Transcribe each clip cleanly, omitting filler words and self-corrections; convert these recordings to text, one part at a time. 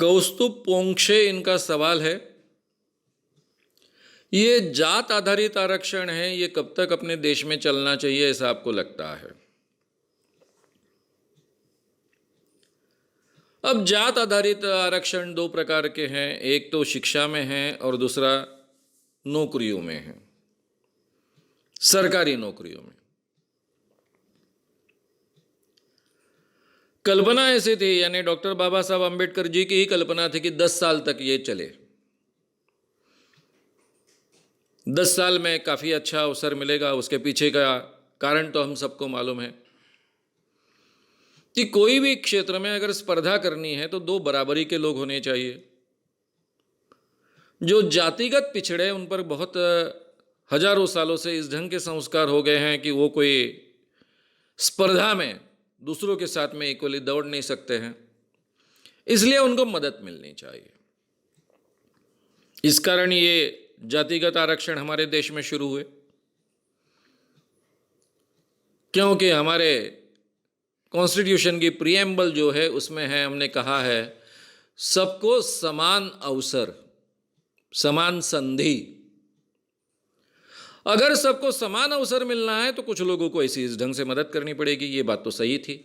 कौस्तुभ पोंक्षे इनका सवाल है, ये जात आधारित आरक्षण है, ये कब तक अपने देश में चलना चाहिए ऐसा आपको लगता है? अब जात आधारित आरक्षण दो प्रकार के हैं, एक तो शिक्षा में है और दूसरा नौकरियों में है, सरकारी नौकरियों में। कल्पना ऐसी थी, यानी डॉक्टर बाबा साहब अंबेडकर जी की ही कल्पना थी कि 10 साल तक ये चले। 10 साल में काफ़ी अच्छा अवसर मिलेगा। उसके पीछे का कारण तो हम सबको मालूम है कि कोई भी क्षेत्र में अगर स्पर्धा करनी है तो दो बराबरी के लोग होने चाहिए। जो जातिगत पिछड़े, उन पर बहुत हजारों सालों से इस ढंग के संस्कार हो गए हैं कि वो कोई स्पर्धा में दूसरों के साथ में इक्वली दौड़ नहीं सकते हैं, इसलिए उनको मदद मिलनी चाहिए। इस कारण ये जातिगत आरक्षण हमारे देश में शुरू हुए, क्योंकि हमारे कॉन्स्टिट्यूशन की प्रीएम्बल जो है उसमें है, हमने कहा है सबको समान अवसर, समान संधि। अगर सबको समान अवसर मिलना है तो कुछ लोगों को ऐसी इस ढंग से मदद करनी पड़ेगी, ये बात तो सही थी।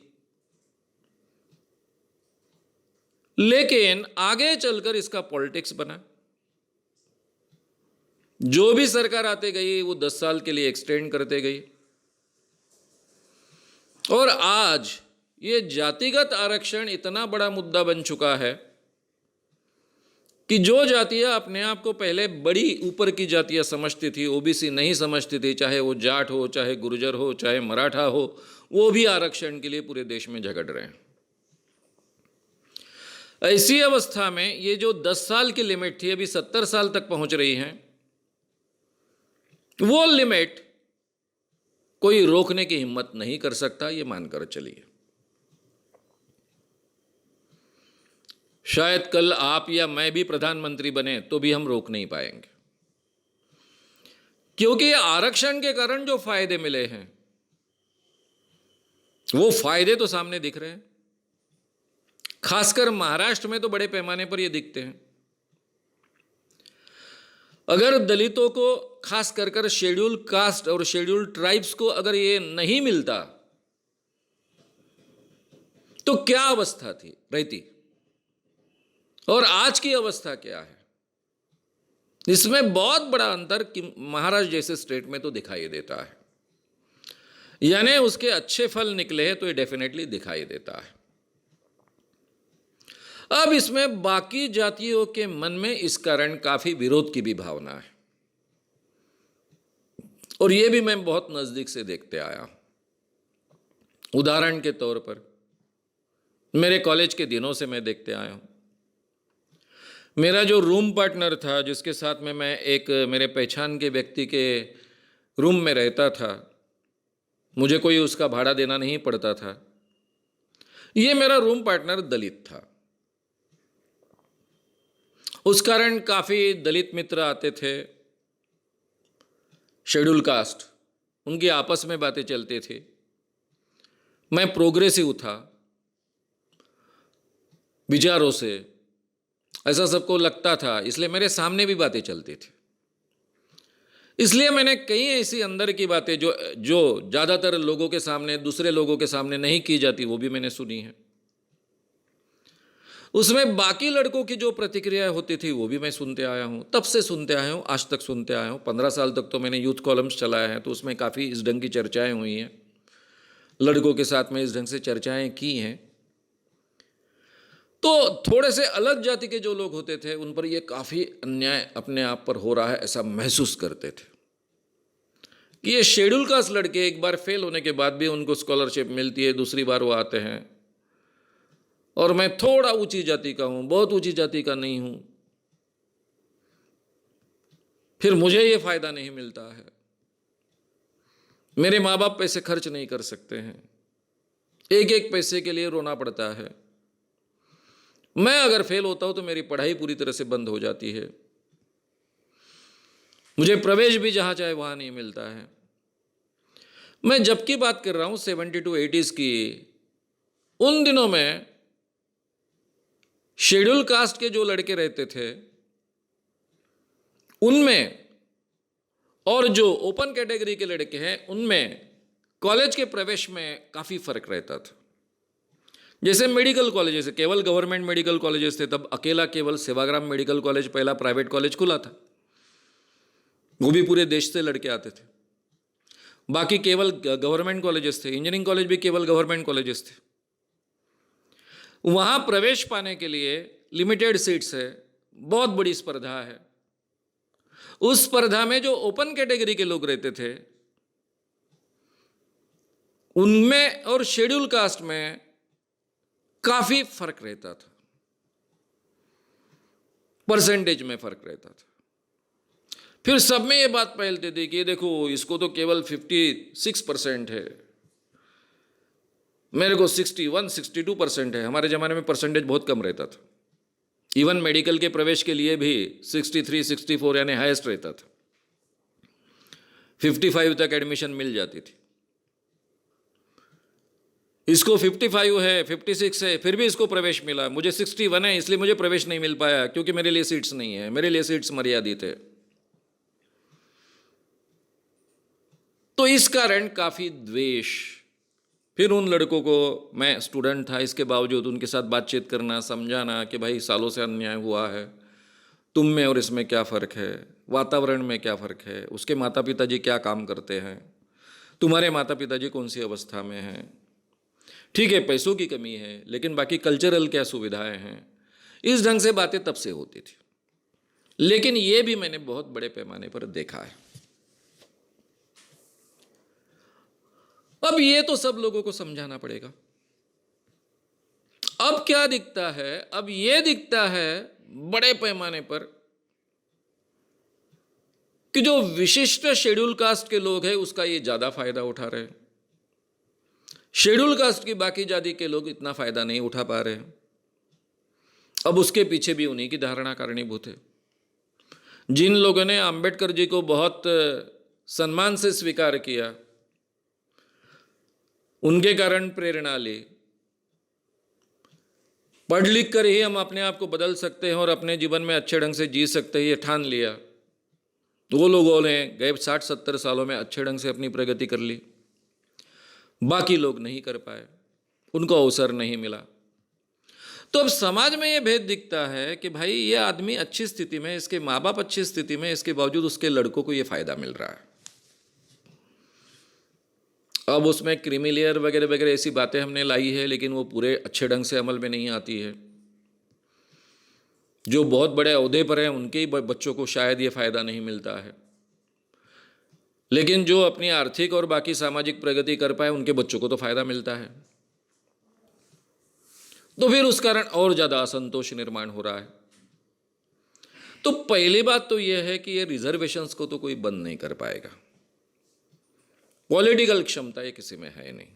लेकिन आगे चलकर इसका पॉलिटिक्स बना। जो भी सरकार आते गई वो 10 साल के लिए एक्सटेंड करते गई, और आज ये जातिगत आरक्षण इतना बड़ा मुद्दा बन चुका है कि जो जातियां अपने आप को पहले बड़ी ऊपर की जातियां समझती थी, ओबीसी नहीं समझती थी, चाहे वो जाट हो, चाहे गुर्जर हो, चाहे मराठा हो, वो भी आरक्षण के लिए पूरे देश में झगड़ रहे हैं। ऐसी अवस्था में ये जो 10 साल की लिमिट थी, अभी 70 साल तक पहुंच रही है। वो लिमिट कोई रोकने की हिम्मत नहीं कर सकता, ये मानकर चलिए। शायद कल आप या मैं भी प्रधानमंत्री बने तो भी हम रोक नहीं पाएंगे, क्योंकि आरक्षण के कारण जो फायदे मिले हैं वो फायदे तो सामने दिख रहे हैं। खासकर महाराष्ट्र में तो बड़े पैमाने पर ये दिखते हैं। अगर दलितों को, खास कर शेड्यूल कास्ट और शेड्यूल ट्राइब्स को अगर ये नहीं मिलता तो क्या अवस्था थी रहती, और आज की अवस्था क्या है, इसमें बहुत बड़ा अंतर कि महाराष्ट्र जैसे स्टेट में तो दिखाई देता है। यानी उसके अच्छे फल निकले हैं तो ये डेफिनेटली दिखाई देता है। अब इसमें बाकी जातियों के मन में इस कारण काफी विरोध की भी भावना है, और ये भी मैं बहुत नजदीक से देखते आया हूं। उदाहरण के तौर पर मेरे कॉलेज के दिनों से मैं देखते आया हूं। मेरा जो रूम पार्टनर था, जिसके साथ में मैं एक मेरे पहचान के व्यक्ति के रूम में रहता था, मुझे कोई उसका भाड़ा देना नहीं पड़ता था। ये मेरा रूम पार्टनर दलित था। उस कारण काफ़ी दलित मित्र आते थे, शेड्यूल कास्ट, उनकी आपस में बातें चलती थी। मैं प्रोग्रेसिव था विचारों से, ऐसा सबको लगता था, इसलिए मेरे सामने भी बातें चलती थी। इसलिए मैंने कई ऐसी अंदर की बातें जो ज़्यादातर लोगों के सामने, दूसरे लोगों के सामने नहीं की जाती, वो भी मैंने सुनी है। उसमें बाकी लड़कों की जो प्रतिक्रिया होती थी वो भी मैं सुनते आया हूँ, तब से सुनते आया हूँ, आज तक सुनते आया हूँ। 15 साल तक तो मैंने यूथ कॉलम्स चलाया है, तो उसमें काफ़ी इस ढंग की चर्चाएं हुई हैं, लड़कों के साथ में इस ढंग से चर्चाएं की हैं। तो थोड़े से अलग जाति के जो लोग होते थे उन पर ये काफ़ी अन्याय अपने आप पर हो रहा है ऐसा महसूस करते थे कि ये शेड्यूल कास्ट लड़के एक बार फेल होने के बाद भी उनको स्कॉलरशिप मिलती है, दूसरी बार वो आते हैं, और मैं थोड़ा ऊंची जाति का हूं, बहुत ऊंची जाति का नहीं हूं, फिर मुझे ये फायदा नहीं मिलता है, मेरे माँ बाप पैसे खर्च नहीं कर सकते हैं, एक एक पैसे के लिए रोना पड़ता है, मैं अगर फेल होता हूं तो मेरी पढ़ाई पूरी तरह से बंद हो जाती है, मुझे प्रवेश भी जहां चाहे वहां नहीं मिलता है। मैं जब की बात कर रहा हूं 70 to 80s की, उन दिनों में शेड्यूल कास्ट के जो लड़के रहते थे उनमें और जो ओपन कैटेगरी के लड़के हैं उनमें कॉलेज के प्रवेश में काफ़ी फर्क रहता था। जैसे मेडिकल कॉलेजेस है, केवल गवर्नमेंट मेडिकल कॉलेजेस थे, तब अकेला केवल सेवाग्राम मेडिकल कॉलेज पहला प्राइवेट कॉलेज खुला था, वो भी पूरे देश से लड़के आते थे। बाकी केवल गवर्नमेंट कॉलेजेस थे, इंजीनियरिंग कॉलेज भी केवल गवर्नमेंट कॉलेजेस थे। वहाँ प्रवेश पाने के लिए लिमिटेड सीट्स है, बहुत बड़ी स्पर्धा है। उस स्पर्धा में जो ओपन कैटेगरी के लोग रहते थे उनमें और शेड्यूल कास्ट में काफी फर्क रहता था, परसेंटेज में फर्क रहता था। फिर सब में ये बात फैलती थी कि ये देखो इसको तो केवल 56% है, मेरे को 61-62% है। हमारे ज़माने में परसेंटेज बहुत कम रहता था, इवन मेडिकल के प्रवेश के लिए भी 63-64 यानी हाईएस्ट रहता था, 55 तक एडमिशन मिल जाती थी। इसको 55 है, 56 है, फिर भी इसको प्रवेश मिला। मुझे 61 है इसलिए मुझे प्रवेश नहीं मिल पाया क्योंकि मेरे लिए सीट्स नहीं है, मेरे लिए सीट्स मर्यादित है। तो इस कारण काफ़ी द्वेष। फिर उन लड़कों को, मैं स्टूडेंट था इसके बावजूद उनके साथ बातचीत करना, समझाना कि भाई सालों से अन्याय हुआ है, तुम में और इसमें क्या फ़र्क है, वातावरण में क्या फ़र्क है, उसके माता पिताजी क्या काम करते हैं, तुम्हारे माता पिताजी कौन सी अवस्था में हैं, ठीक है पैसों की कमी है लेकिन बाकी कल्चरल क्या सुविधाएं हैं। इस ढंग से बातें तब से होती थी। लेकिन ये भी मैंने बहुत बड़े पैमाने पर देखा है। अब ये तो सब लोगों को समझाना पड़ेगा। अब क्या दिखता है, अब ये दिखता है बड़े पैमाने पर कि जो विशिष्ट शेड्यूल कास्ट के लोग हैं उसका ये ज्यादा फायदा उठा रहे हैं, शेड्यूल कास्ट की बाकी जाति के लोग इतना फायदा नहीं उठा पा रहे हैं। अब उसके पीछे भी उन्हीं की धारणा कारणीभूत है। जिन लोगों ने अंबेडकर जी को बहुत सम्मान से स्वीकार किया, उनके कारण प्रेरणा ली, पढ़ लिख कर ही हम अपने आप को बदल सकते हैं और अपने जीवन में अच्छे ढंग से जी सकते हैं, ये ठान लिया, तो वो लोगों ने गए 60-70 सालों में अच्छे ढंग से अपनी प्रगति कर ली। बाकी लोग नहीं कर पाए, उनको अवसर नहीं मिला। तो अब समाज में ये भेद दिखता है कि भाई ये आदमी अच्छी स्थिति में, इसके माँ बाप अच्छी स्थिति में, इसके बावजूद उसके लड़कों को ये फायदा मिल रहा है। अब उसमें क्रीमी लेयर वगैरह वगैरह ऐसी बातें हमने लाई है, लेकिन वो पूरे अच्छे ढंग से अमल में नहीं आती है। जो बहुत बड़े ओहदे पर हैं उनके ही बच्चों को शायद ये फायदा नहीं मिलता है, लेकिन जो अपनी आर्थिक और बाकी सामाजिक प्रगति कर पाए उनके बच्चों को तो फायदा मिलता है। तो फिर उस कारण और ज्यादा असंतोष निर्माण हो रहा है। तो पहली बात तो यह है कि ये रिजर्वेशंस को तो कोई बंद नहीं कर पाएगा, पॉलिटिकल क्षमता ये किसी में है नहीं,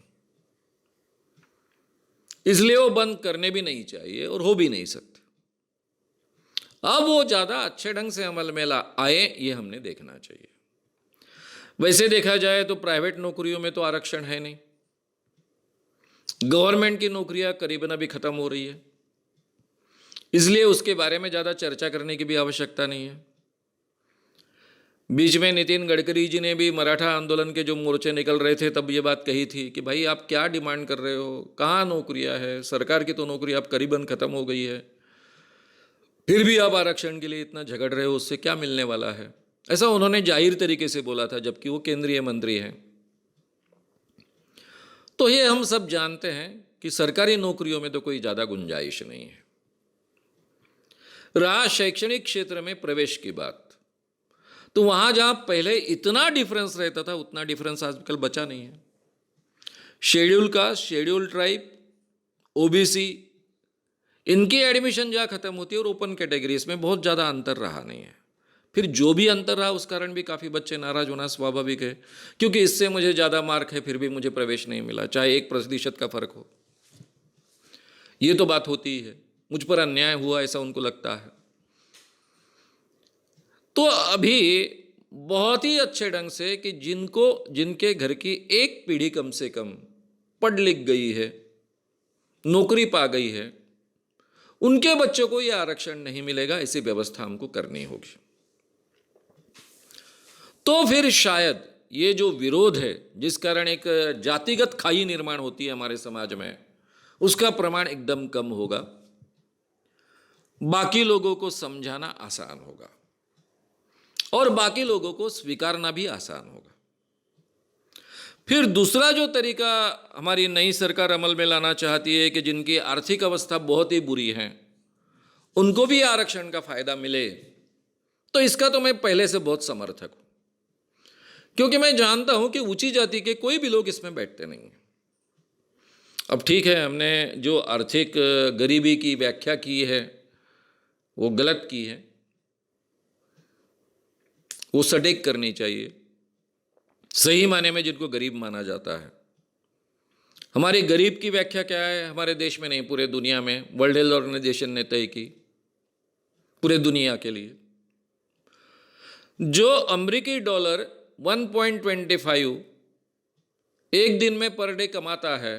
इसलिए वो बंद करने भी नहीं चाहिए और हो भी नहीं सकते। अब वो ज्यादा अच्छे ढंग से अमल में आए ये हमने देखना चाहिए। वैसे देखा जाए तो प्राइवेट नौकरियों में तो आरक्षण है नहीं, गवर्नमेंट की नौकरियां करीबन अभी खत्म हो रही है, इसलिए उसके बारे में ज्यादा चर्चा करने की भी आवश्यकता नहीं है। बीच में नितिन गडकरी जी ने भी मराठा आंदोलन के जो मोर्चे निकल रहे थे तब ये बात कही थी कि भाई आप क्या डिमांड कर रहे हो, कहाँ नौकरियां है, सरकार की तो नौकरी अब करीबन खत्म हो गई है, फिर भी आप आरक्षण के लिए इतना झगड़ रहे हो, उससे क्या मिलने वाला है, ऐसा उन्होंने जाहिर तरीके से बोला था, जबकि वो केंद्रीय मंत्री हैं। तो ये हम सब जानते हैं कि सरकारी नौकरियों में तो कोई ज्यादा गुंजाइश नहीं है। रहा शैक्षणिक क्षेत्र में प्रवेश की बात, तो वहां जहां पहले इतना डिफरेंस रहता था उतना डिफरेंस आजकल बचा नहीं है। Schedule caste, schedule tribe, OBC, इनकी एडमिशन जहां खत्म होती है और ओपन कैटेगरीज में बहुत ज्यादा अंतर रहा नहीं है। फिर जो भी अंतर रहा उस कारण भी काफ़ी बच्चे नाराज होना स्वाभाविक है, क्योंकि इससे मुझे ज़्यादा मार्क है फिर भी मुझे प्रवेश नहीं मिला, चाहे 1% का फर्क हो। ये तो बात होती है, मुझ पर अन्याय हुआ ऐसा उनको लगता है। तो अभी बहुत ही अच्छे ढंग से कि जिनके घर की एक पीढ़ी कम से कम पढ़ लिख गई है, नौकरी पा गई है, उनके बच्चों को यह आरक्षण नहीं मिलेगा, ऐसी व्यवस्था हमको करनी होगी। तो फिर शायद ये जो विरोध है, जिस कारण एक जातिगत खाई निर्माण होती है हमारे समाज में, उसका प्रमाण एकदम कम होगा, बाकी लोगों को समझाना आसान होगा और बाकी लोगों को स्वीकारना भी आसान होगा। फिर दूसरा जो तरीका हमारी नई सरकार अमल में लाना चाहती है कि जिनकी आर्थिक अवस्था बहुत ही बुरी है उनको भी आरक्षण का फायदा मिले, तो इसका तो मैं पहले से बहुत समर्थक हूं, क्योंकि मैं जानता हूं कि ऊंची जाति के कोई भी लोग इसमें बैठते नहीं हैं। अब ठीक है, हमने जो आर्थिक गरीबी की व्याख्या की है वो गलत की है, वो सटीक करनी चाहिए। सही माने में जिनको गरीब माना जाता है, हमारे गरीब की व्याख्या क्या है, हमारे देश में नहीं पूरे दुनिया में वर्ल्ड हेल्थ ऑर्गेनाइजेशन ने तय की पूरे दुनिया के लिए। जो अमेरिकी डॉलर 1.25 एक दिन में पर डे कमाता है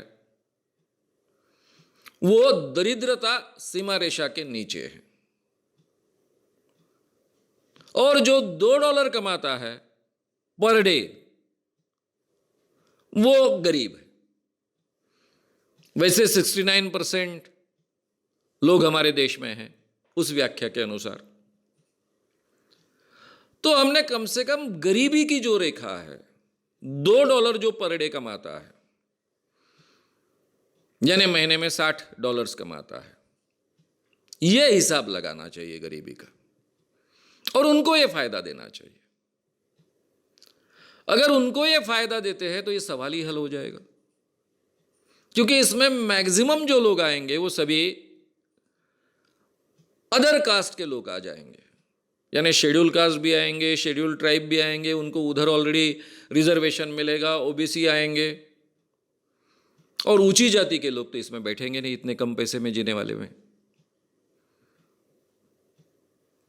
वो दरिद्रता सीमा रेखा के नीचे है, और जो $2 कमाता है पर डे वो गरीब है। वैसे 69% लोग हमारे देश में हैं उस व्याख्या के अनुसार। तो हमने कम से कम गरीबी की जो रेखा है, $2 जो पर डे कमाता है, यानी महीने में $60 कमाता है, यह हिसाब लगाना चाहिए गरीबी का और उनको यह फायदा देना चाहिए। अगर उनको यह फायदा देते हैं तो यह सवाल ही हल हो जाएगा, क्योंकि इसमें मैक्सिमम जो लोग आएंगे वो सभी अदर कास्ट के लोग आ जाएंगे, यानी शेड्यूल कास्ट भी आएंगे, शेड्यूल ट्राइब भी आएंगे, उनको उधर ऑलरेडी रिजर्वेशन मिलेगा, ओबीसी आएंगे, और ऊंची जाति के लोग तो इसमें बैठेंगे नहीं इतने कम पैसे में जीने वाले में।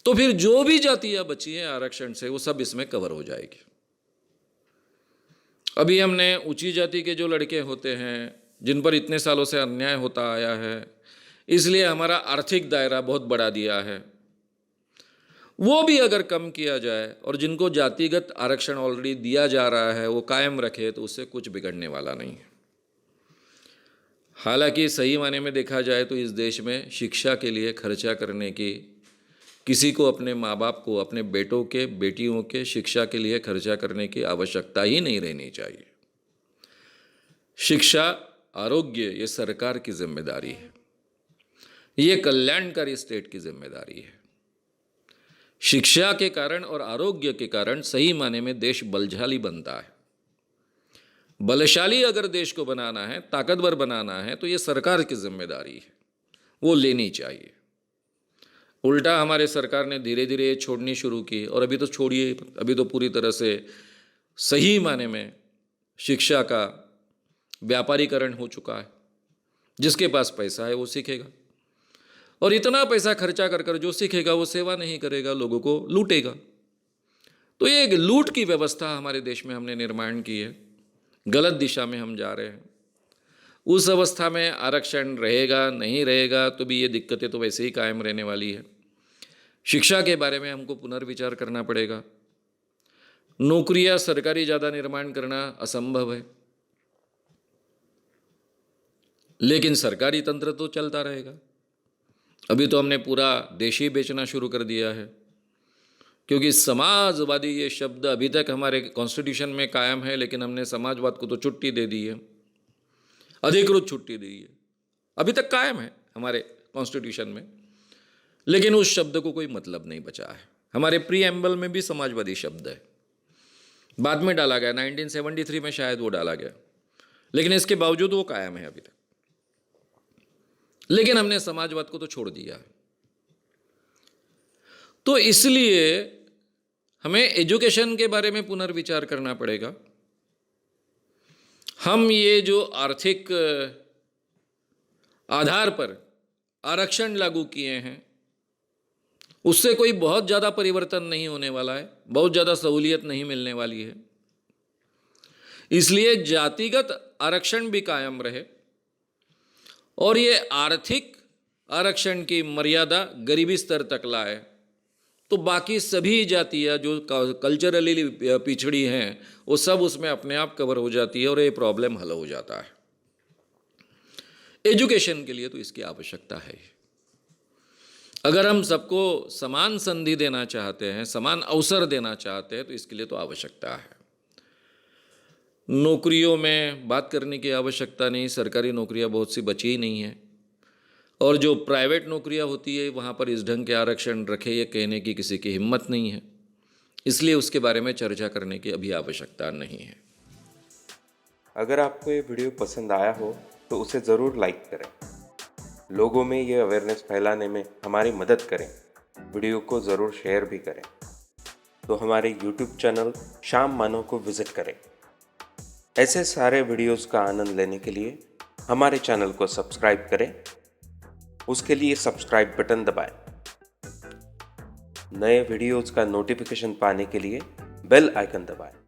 तो फिर जो भी जातियां बची हैं आरक्षण से वो सब इसमें कवर हो जाएगी। अभी हमने ऊंची जाति के जो लड़के होते हैं जिन पर इतने सालों से अन्याय होता आया है, इसलिए हमारा आर्थिक दायरा बहुत बढ़ा दिया है, वो भी अगर कम किया जाए और जिनको जातिगत आरक्षण ऑलरेडी दिया जा रहा है वो कायम रखे तो उससे कुछ बिगड़ने वाला नहीं है। हालांकि सही माने में देखा जाए तो इस देश में शिक्षा के लिए खर्चा करने की, किसी को अपने माँ बाप को अपने बेटों के बेटियों के शिक्षा के लिए खर्चा करने की आवश्यकता ही नहीं रहनी चाहिए। शिक्षा, आरोग्य ये सरकार की जिम्मेदारी है, ये कल्याणकारी स्टेट की जिम्मेदारी है। शिक्षा के कारण और आरोग्य के कारण सही माने में देश बलशाली बनता है। बलशाली अगर देश को बनाना है, ताकतवर बनाना है, तो ये सरकार की जिम्मेदारी है, वो लेनी चाहिए। उल्टा हमारे सरकार ने धीरे धीरे ये छोड़नी शुरू की, और अभी तो छोड़िए, अभी तो पूरी तरह से सही माने में शिक्षा का व्यापारीकरण हो चुका है। जिसके पास पैसा है वो सीखेगा, और इतना पैसा खर्चा कर कर जो सीखेगा वो सेवा नहीं करेगा, लोगों को लूटेगा। तो ये एक लूट की व्यवस्था हमारे देश में हमने निर्माण की है, गलत दिशा में हम जा रहे हैं। उस अवस्था में आरक्षण रहेगा नहीं रहेगा तो भी ये दिक्कतें तो वैसे ही कायम रहने वाली है। शिक्षा के बारे में हमको पुनर्विचार करना पड़ेगा। नौकरियां सरकारी ज़्यादा निर्माण करना असंभव है, लेकिन सरकारी तंत्र तो चलता रहेगा। अभी तो हमने पूरा देश ही बेचना शुरू कर दिया है, क्योंकि समाजवादी ये शब्द अभी तक हमारे कॉन्स्टिट्यूशन में कायम है, लेकिन हमने समाजवाद को तो छुट्टी दे दी है, अधिकृत छुट्टी दी है। अभी तक कायम है हमारे कॉन्स्टिट्यूशन में, लेकिन उस शब्द को कोई मतलब नहीं बचा है। हमारे प्रीएम्बल में भी समाजवादी शब्द है, बाद में डाला गया, 1973 में शायद वो डाला गया, लेकिन इसके बावजूद वो कायम है अभी तक। लेकिन हमने समाजवाद को तो छोड़ दिया है। तो इसलिए हमें एजुकेशन के बारे में पुनर्विचार करना पड़ेगा। हम ये जो आर्थिक आधार पर आरक्षण लागू किए हैं उससे कोई बहुत ज़्यादा परिवर्तन नहीं होने वाला है, बहुत ज़्यादा सहूलियत नहीं मिलने वाली है। इसलिए जातिगत आरक्षण भी कायम रहे और ये आर्थिक आरक्षण की मर्यादा गरीबी स्तर तक लाए, तो बाकी सभी जातियाँ जो कल्चरली पिछड़ी हैं वो सब उसमें अपने आप कवर हो जाती है और ये प्रॉब्लम हल हो जाता है। एजुकेशन के लिए तो इसकी आवश्यकता है। अगर हम सबको समान संधि देना चाहते हैं, समान अवसर देना चाहते हैं, तो इसके लिए तो आवश्यकता है। नौकरियों में बात करने की आवश्यकता नहीं, सरकारी नौकरियां बहुत सी बची ही नहीं हैं, और जो प्राइवेट नौकरियां होती है वहाँ पर इस ढंग के आरक्षण रखे ये कहने की किसी की हिम्मत नहीं है, इसलिए उसके बारे में चर्चा करने की अभी आवश्यकता नहीं है। अगर आपको ये वीडियो पसंद आया हो तो उसे ज़रूर लाइक करें, लोगों में ये अवेयरनेस फैलाने में हमारी मदद करें, वीडियो को ज़रूर शेयर भी करें। तो हमारे YouTube चैनल शाम मानव को विज़िट करें। ऐसे सारे वीडियोस का आनंद लेने के लिए हमारे चैनल को सब्सक्राइब करें, उसके लिए सब्सक्राइब बटन दबाएं। नए वीडियोस का नोटिफिकेशन पाने के लिए बेल आइकन दबाएं।